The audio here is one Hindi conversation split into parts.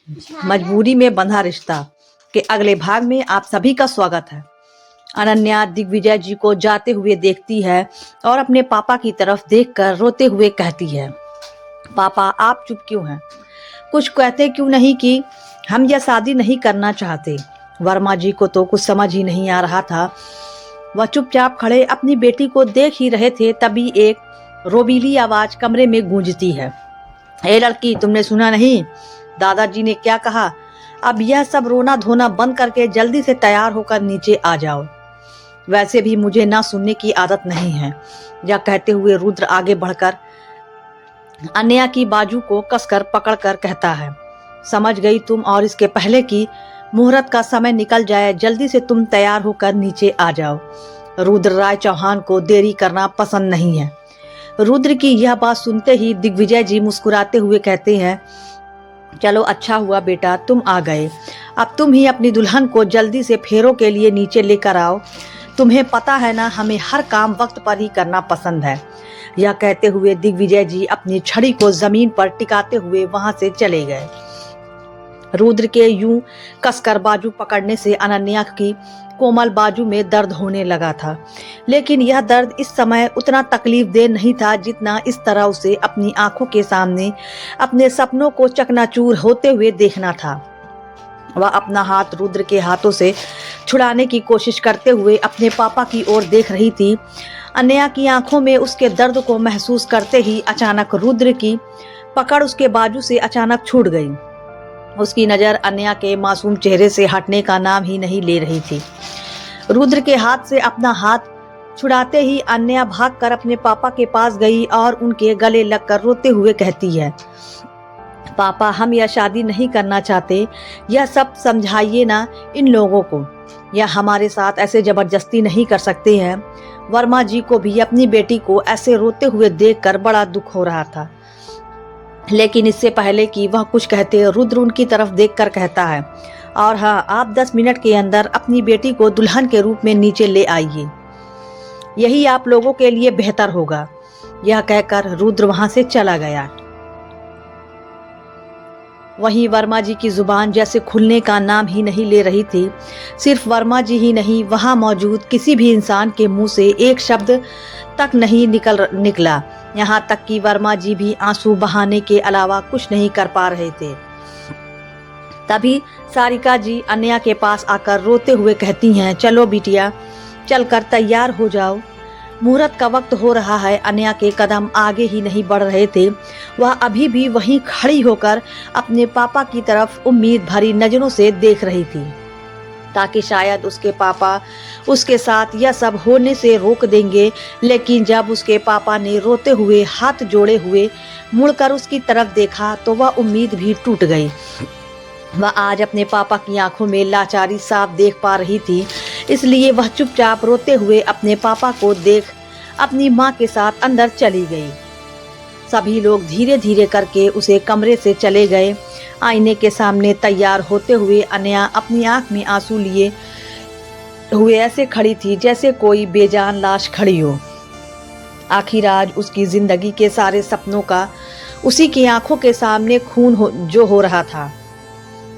मजबूरी में बंधा रिश्ता के अगले भाग में आप सभी का स्वागत है। अनन्या दिग्विजय जी को जाते हुए देखती है और अपने पापा की तरफ देखकर रोते हुए कहती है, पापा आप चुप क्यों हैं? कुछ कहते क्यों नहीं कि हम यह शादी नहीं करना चाहते? वर्मा जी को तो कुछ समझ ही नहीं आ रहा था। वह चुपचाप खड़े अपनी बेटी को देख ही रहे थे, तभी एक रोबीली आवाज कमरे में गूंजती है, ए लड़की, तुमने सुना नहीं? दादाजी ने क्या कहा? अब यह सब रोना धोना बंद करके जल्दी से तैयार होकर नीचे आ जाओ। वैसे भी मुझे ना सुनने की आदत नहीं है। यह कहते हुए रुद्र आगे बढ़कर अनया की बाजू को कसकर पकड़कर कहता है, समझ गई तुम, और इसके पहले कि मुहूर्त का समय निकल जाए जल्दी से तुम तैयार होकर नीचे आ जाओ। रुद्र राय चौहान को देरी करना पसंद नहीं है। रुद्र की यह बात सुनते ही दिग्विजय जी मुस्कुराते हुए कहते हैं, चलो अच्छा हुआ बेटा तुम आ गए। अब तुम ही अपनी दुल्हन को जल्दी से फेरों के लिए नीचे लेकर आओ। तुम्हें पता है ना, हमें हर काम वक्त पर ही करना पसंद है। यह कहते हुए दिग्विजय जी अपनी छड़ी को जमीन पर टिकाते हुए वहां से चले गए। रुद्र के यूं कसकर बाजू पकड़ने से अनन्या की कोमल बाजू में दर्द होने लगा था, लेकिन यह दर्द इस समय उतना तकलीफ दे नहीं था जितना इस तरह उसे अपनी आंखों के सामने अपने सपनों को चकनाचूर होते हुए देखना था। वह अपना हाथ रुद्र के हाथों से छुड़ाने की कोशिश करते हुए अपने पापा की ओर देख रही थी। अनन्या की आंखों में उसके दर्द को महसूस करते ही अचानक रुद्र की पकड़ उसके बाजू से अचानक छूट गई। उसकी नजर अनन्या के मासूम चेहरे से हटने का नाम ही नहीं ले रही थी। रुद्र के हाथ से अपना हाथ छुड़ाते ही अनन्या भागकर अपने पापा के पास गई और उनके गले लगकर रोते हुए कहती है, पापा हम यह शादी नहीं करना चाहते। यह सब समझाइए ना इन लोगों को। यह हमारे साथ ऐसे जबरदस्ती नहीं कर सकते हैं। वर्मा जी को भी अपनी बेटी को ऐसे रोते हुए देखकर बड़ा दुख हो रहा था, लेकिन इससे पहले कि वह कुछ कहते रुद्र उनकी तरफ देखकर कहता है, और हाँ, आप 10 मिनट के अंदर अपनी बेटी को दुल्हन के रूप में नीचे ले आइए। यही आप लोगों के लिए बेहतर होगा। यह कहकर रुद्र वहां से चला गया। वहीं वर्मा जी की जुबान जैसे खुलने का नाम ही नहीं ले रही थी। सिर्फ वर्मा जी ही नहीं, वहां मौजूद किसी भी इंसान के मुंह से एक शब्द तक नहीं निकला। यहाँ तक कि वर्मा जी भी आंसू बहाने के अलावा कुछ नहीं कर पा रहे थे। तभी सारिका जी अनन्या के पास आकर रोते हुए कहती हैं, चलो बिटिया, चलकर तैयार हो जाओ, मुहूर्त का वक्त हो रहा है। अनन्या के कदम आगे ही नहीं बढ़ रहे थे। वह अभी भी वहीं खड़ी होकर अपने पापा की तरफ उम्मीद भरी नजरों से देख रही थी, ताकि शायद उसके पापा उसके साथ यह सब होने से रोक देंगे। लेकिन जब उसके पापा ने रोते हुए हाथ जोड़े हुए मुड़कर उसकी तरफ देखा तो वह उम्मीद भी टूट गई। वह आज अपने पापा की आंखों में लाचारी साफ देख पा रही थी, इसलिए वह चुपचाप रोते हुए अपने पापा को देख अपनी माँ के साथ अंदर चली गई। सभी लोग धीरे धीरे करके उसे कमरे से चले गए। आईने के सामने तैयार होते हुए अनन्या अपनी आंख में आंसू लिए हुए ऐसे खड़ी थी जैसे कोई बेजान लाश खड़ी हो। आखिर आज उसकी जिंदगी के सारे सपनों का उसी की आंखों के सामने खून जो हो रहा था।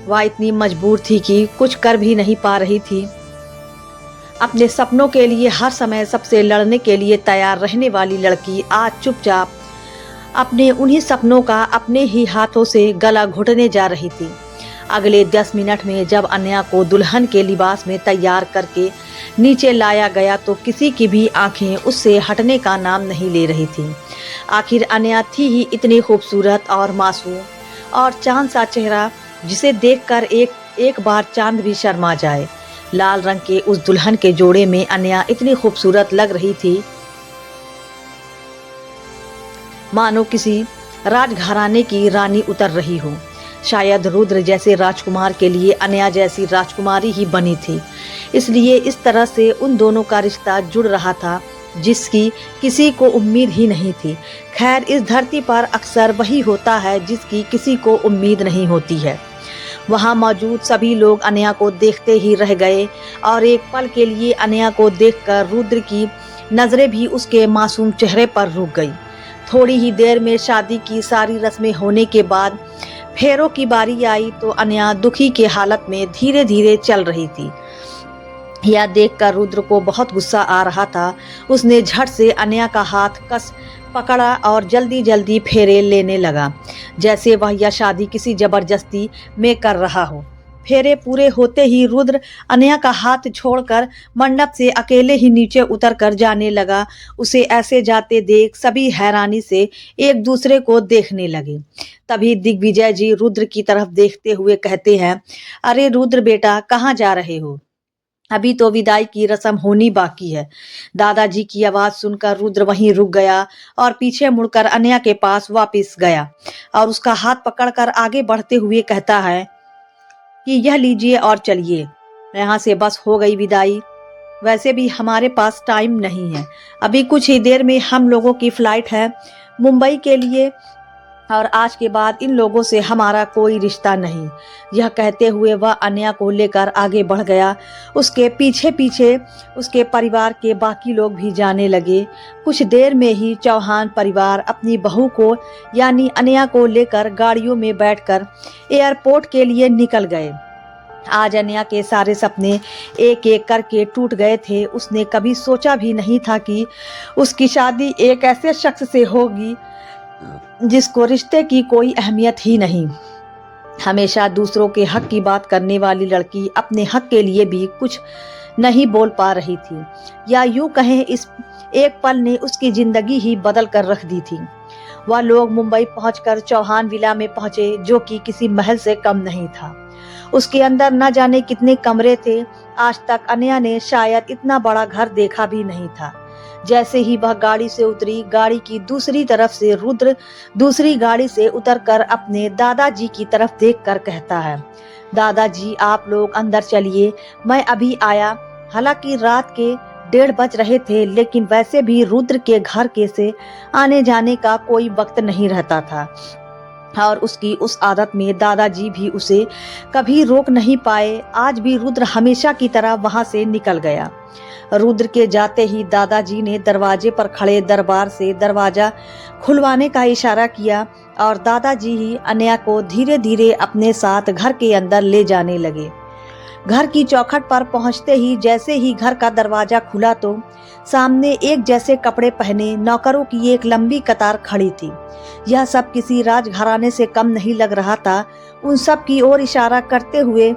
वह इतनी मजबूर थी कि कुछ कर भी नहीं पा रही थी। अपने सपनों के लिए हर समय सबसे लड़ने के लिए तैयार रहने वाली लड़की आज चुपचाप अपने उन्हीं सपनों का अपने ही हाथों से गला घोटने जा रही थी। अगले 10 मिनट में जब अनन्या को दुल्हन के लिबास में तैयार करके नीचे लाया गया तो किसी की भी आंखें उससे हटने का नाम नहीं ले रही थी। आखिर अनन्या थी ही इतनी खूबसूरत और मासूम और चांद सा चेहरा, जिसे देखकर एक बार चांद भी शर्मा जाए। लाल रंग के उस दुल्हन के जोड़े में अनन्या इतनी खूबसूरत लग रही थी मानो किसी राजघराने की रानी उतर रही हो। शायद रुद्र जैसे राजकुमार के लिए अनन्या जैसी राजकुमारी ही बनी थी, इसलिए इस तरह से उन दोनों का रिश्ता जुड़ रहा था जिसकी किसी को उम्मीद ही नहीं थी। खैर, इस धरती पर अक्सर वही होता है जिसकी किसी को उम्मीद नहीं होती है। वहां मौजूद सभी लोग अनन्या को देखते ही रह गए और एक पल के लिए अनन्या को देखकर रुद्र की नजरें भी उसके मासूम चेहरे पर रुक गई। थोड़ी ही देर में शादी की सारी रस्में होने के बाद फेरों की बारी आई तो अनया दुखी के हालत में धीरे धीरे चल रही थी। यह देखकर रुद्र को बहुत गुस्सा आ रहा था। उसने झट से अनया का हाथ कस पकड़ा और जल्दी जल्दी फेरे लेने लगा, जैसे वह यह शादी किसी जबरदस्ती में कर रहा हो। फेरे पूरे होते ही रुद्र अनया का हाथ छोड़कर मंडप से अकेले ही नीचे उतर कर जाने लगा। उसे ऐसे जाते देख सभी हैरानी से एक दूसरे को देखने लगे। तभी दिग्विजय जी रुद्र की तरफ देखते हुए कहते हैं, अरे रुद्र बेटा, कहाँ जा रहे हो? अभी तो विदाई की रस्म होनी बाकी है। दादाजी की आवाज सुनकर रुद्र वहीं रुक गया और पीछे मुड़कर अनया के पास वापस गया और उसका हाथ पकड़कर आगे बढ़ते हुए कहता है कि यह लीजिए और चलिए, यहाँ से बस हो गई विदाई। वैसे भी हमारे पास टाइम नहीं है, अभी कुछ ही देर में हम लोगों की फ्लाइट है मुंबई के लिए और आज के बाद इन लोगों से हमारा कोई रिश्ता नहीं। यह कहते हुए वह अनया को लेकर आगे बढ़ गया। उसके पीछे पीछे उसके परिवार के बाकी लोग भी जाने लगे। कुछ देर में ही चौहान परिवार अपनी बहू को यानी अनया को लेकर गाड़ियों में बैठकर एयरपोर्ट के लिए निकल गए। आज अनया के सारे सपने एक एक करके टूट गए थे। उसने कभी सोचा भी नहीं था कि उसकी शादी एक ऐसे शख्स से होगी जिसको रिश्ते की कोई अहमियत ही नहीं। हमेशा दूसरों के हक की बात करने वाली लड़की अपने हक के लिए भी कुछ नहीं बोल पा रही थी, या यूं कहें इस एक पल ने उसकी जिंदगी ही बदल कर रख दी थी। वह लोग मुंबई पहुंचकर चौहान विला में पहुंचे, जो कि किसी महल से कम नहीं था। उसके अंदर न जाने कितने कमरे थे। आज तक अनया ने शायद इतना बड़ा घर देखा भी नहीं था। जैसे ही वह गाड़ी से उतरी, गाड़ी की दूसरी तरफ से रुद्र दूसरी गाड़ी से उतरकर अपने दादाजी की तरफ देखकर कहता है, दादाजी आप लोग अंदर चलिए, मैं अभी आया। हालांकि रात के 1:30 बज रहे थे, लेकिन वैसे भी रुद्र के घर के से आने जाने का कोई वक्त नहीं रहता था और उसकी उस आदत में दादाजी भी उसे कभी रोक नहीं पाए। आज भी रुद्र हमेशा की तरह वहां से निकल गया। रुद्र के जाते ही दादाजी ने दरवाजे पर खड़े दरबार से दरवाजा खुलवाने का इशारा किया और दादाजी ही अनया को धीरे धीरे अपने साथ घर के अंदर ले जाने लगे। घर की चौखट पर पहुंचते ही जैसे ही घर का दरवाजा खुला तो सामने एक जैसे कपड़े पहने नौकरों की एक लंबी कतार खड़ी थी। यह सब किसी राजघराने से कम नहीं लग रहा था। उन सब की ओर इशारा करते हुए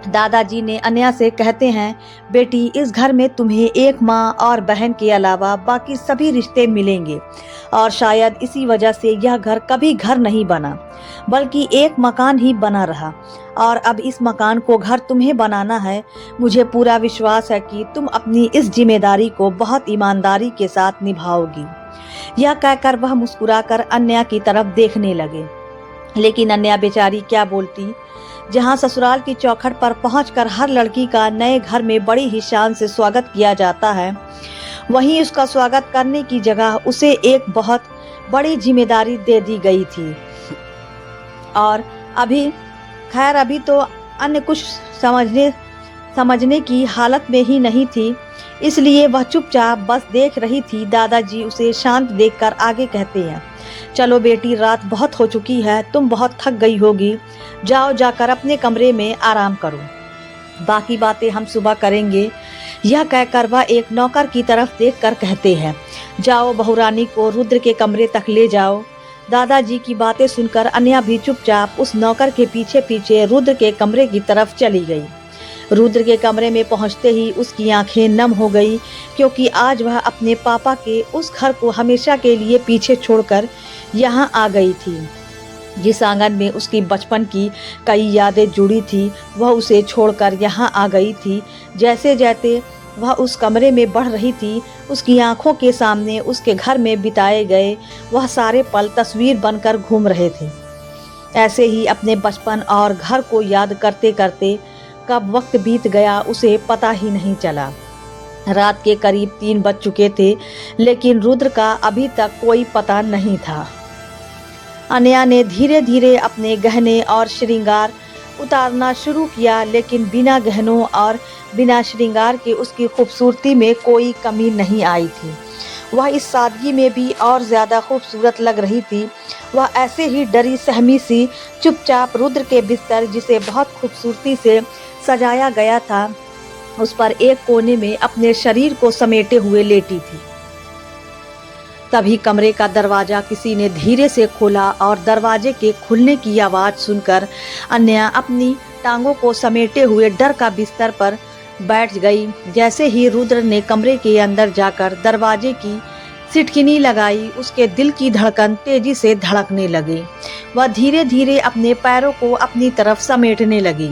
दादाजी ने अनया से कहते हैं, बेटी इस घर में तुम्हें एक माँ और बहन के अलावा बाकी सभी रिश्ते मिलेंगे और शायद इसी वजह से यह घर कभी घर नहीं बना बल्कि एक मकान ही बना रहा और अब इस मकान को घर तुम्हें बनाना है। मुझे पूरा विश्वास है कि तुम अपनी इस जिम्मेदारी को बहुत ईमानदारी के साथ निभाओगी। यह कहकर वह मुस्कुराकर अनया की तरफ देखने लगे, लेकिन अनया बेचारी क्या बोलती। जहां ससुराल की चौखट पर पहुंचकर हर लड़की का नए घर में बड़ी ही शान से स्वागत किया जाता है, वहीं उसका स्वागत करने की जगह उसे एक बहुत बड़ी जिम्मेदारी दे दी गई थी। और अभी तो अन्य कुछ समझने की हालत में ही नहीं थी, इसलिए वह चुपचाप बस देख रही थी। दादाजी उसे शांत देखकर आगे कहते हैं, चलो बेटी रात बहुत हो चुकी है, तुम बहुत थक गई होगी, जाओ जाकर अपने कमरे में आराम करो, बाकी बातें हम सुबह करेंगे। यह कहकर वह एक नौकर की तरफ देखकर कहते हैं, जाओ बहुरानी को रुद्र के कमरे तक ले जाओ। दादाजी की बातें सुनकर अनया भी चुपचाप उस नौकर के पीछे पीछे रुद्र के कमरे की तरफ चली गई। रुद्र के कमरे में पहुंचते ही उसकी आंखें नम हो गई, क्योंकि आज वह अपने पापा के उस घर को हमेशा के लिए पीछे छोड़कर यहाँ आ गई थी। जिस आंगन में उसकी बचपन की कई यादें जुड़ी थी, वह उसे छोड़कर यहाँ आ गई थी। जैसे जैसे वह उस कमरे में बढ़ रही थी, उसकी आंखों के सामने उसके घर में बिताए गए वह सारे पल तस्वीर बनकर घूम रहे थे। ऐसे ही अपने बचपन और घर को याद करते करते कब वक्त बीत गया उसे पता ही नहीं चला। रात के करीब 3 बज चुके थे, लेकिन रुद्र का अभी तक कोई पता नहीं था। अनया ने धीरे धीरे अपने गहने और श्रृंगार उतारना शुरू किया, लेकिन बिना गहनों और बिना श्रृंगार के उसकी खूबसूरती में कोई कमी नहीं आई थी। वह इस सादगी में भी और ज़्यादा खूबसूरत लग रही थी। वह ऐसे ही डरी सहमी सी चुपचाप रुद्र के बिस्तर, जिसे बहुत खूबसूरती से सजाया गया था, उस पर एक कोने में अपने शरीर को समेटे हुए लेटी थी। तभी कमरे का दरवाजा किसी ने धीरे से खोला और दरवाजे के खुलने की आवाज सुनकर अन्या अपनी टांगों को समेटे हुए डर का बिस्तर पर बैठ गई। जैसे ही रुद्र ने कमरे के अंदर जाकर दरवाजे की सिटकिनी लगाई, उसके दिल की धड़कन तेजी से धड़कने लगी। वह धीरे धीरे अपने पैरों को अपनी तरफ समेटने लगी।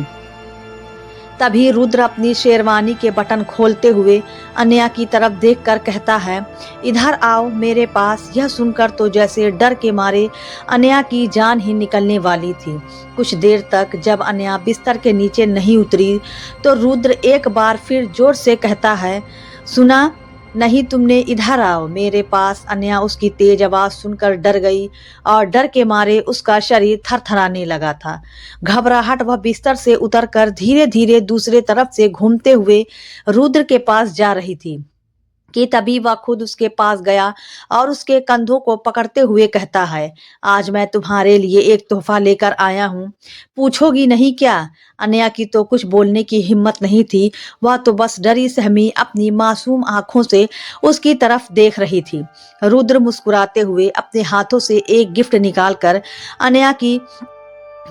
तभी रुद्र अपनी शेरवानी के बटन खोलते हुए अन्या की तरफ देखकर कहता है, इधर आओ मेरे पास। यह सुनकर तो जैसे डर के मारे अन्या की जान ही निकलने वाली थी। कुछ देर तक जब अन्या बिस्तर के नीचे नहीं उतरी तो रुद्र एक बार फिर जोर से कहता है, सुना नहीं तुमने, इधर आओ मेरे पास। अन्या उसकी तेज आवाज सुनकर डर गई और डर के मारे उसका शरीर थरथराने लगा था। घबराहट वह बिस्तर से उतरकर धीरे धीरे दूसरे तरफ से घूमते हुए रुद्र के पास जा रही थी कि तभी वह खुद उसके पास गया और उसके कंधों को पकड़ते हुए कहता है, आज मैं तुम्हारे लिए एक तोहफा लेकर आया हूँ, पूछोगी नहीं क्या? अन्या की तो कुछ बोलने की हिम्मत नहीं थी। वह तो बस डरी सहमी अपनी मासूम आंखों से उसकी तरफ देख रही थी। रुद्र मुस्कुराते हुए अपने हाथों से एक गिफ्ट निकालकर अन्या की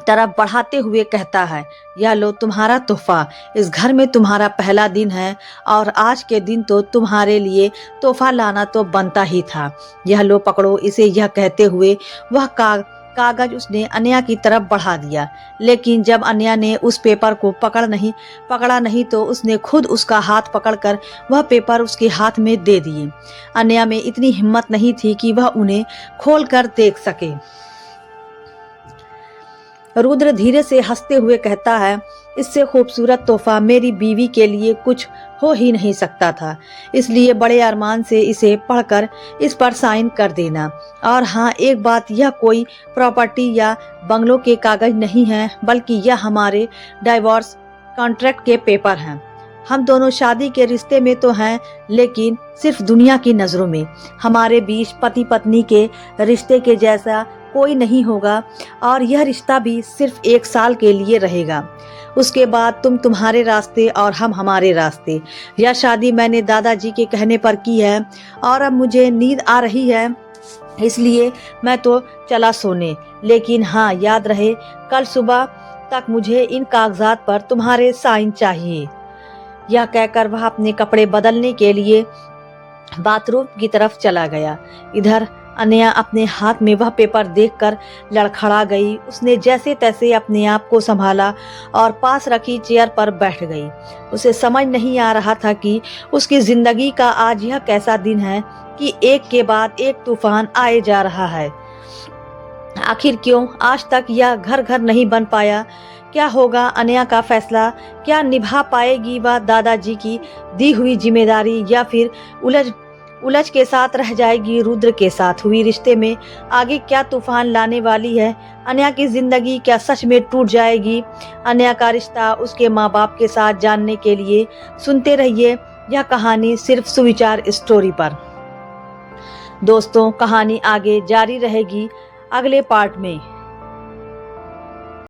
तरफ बढ़ाते हुए कहता है, यह लो तुम्हारा तोहफा। इस घर में तुम्हारा पहला दिन है और आज के दिन तो तुम्हारे लिए तोहफा लाना तो बनता ही था। यह लो पकड़ो इसे। यह कहते हुए वह कागज उसने अन्या की तरफ बढ़ा दिया, लेकिन जब अन्या ने उस पेपर को पकड़ा नहीं तो उसने खुद उसका हाथ पकड़कर वह पेपर उसके हाथ में दे दिए। अन्या में इतनी हिम्मत नहीं थी कि वह उन्हें खोलकर देख सके। रुद्र धीरे से हंसते हुए कहता है, इससे खूबसूरत तोहफा मेरी बीवी के लिए कुछ हो ही नहीं सकता था, इसलिए बड़े अरमान से इसे पढ़कर इस पर साइन कर देना। और हाँ, एक बात, यह कोई प्रॉपर्टी या बंगलों के कागज नहीं है, बल्कि यह हमारे डाइवोर्स कॉन्ट्रैक्ट के पेपर हैं। हम दोनों शादी के रिश्ते में तो हैं, लेकिन सिर्फ दुनिया की नज़रों में। हमारे बीच पति पत्नी के रिश्ते के जैसा कोई नहीं होगा और यह रिश्ता भी सिर्फ 1 साल के लिए रहेगा। उसके बाद तुम तुम्हारे रास्ते और हम हमारे रास्ते। यह शादी मैंने दादाजी के कहने पर की है और अब मुझे नींद आ रही है, इसलिए मैं तो चला सोने। लेकिन हाँ, याद रहे कल सुबह तक मुझे इन कागजात पर तुम्हारे साइन चाहिए। यह कहकर वह अपने कपड़े बदलने के लिए बाथरूम की तरफ चला गया। इधर अन्या अपने हाथ में वह पेपर देखकर लड़खड़ा गई। उसने जैसे तैसे अपने आप को संभाला और पास रखी चेयर पर बैठ गई। उसे समझ नहीं आ रहा था कि उसकी जिंदगी का आज यह कैसा दिन है कि एक के बाद एक तूफान आए जा रहा है। आखिर क्यों आज तक यह घर घर नहीं बन पाया? क्या होगा अन्या का फैसला? क्या निभा पाएगी वह दादाजी की दी हुई जिम्मेदारी, या फिर उलझ के साथ रह जाएगी रुद्र के साथ हुई रिश्ते में? आगे क्या तूफान लाने वाली है अन्या की जिंदगी? क्या सच में टूट जाएगी अन्या का रिश्ता उसके माँ बाप के साथ? जानने के लिए सुनते रहिए यह कहानी सिर्फ सुविचार स्टोरी पर। दोस्तों, कहानी आगे जारी रहेगी अगले पार्ट में।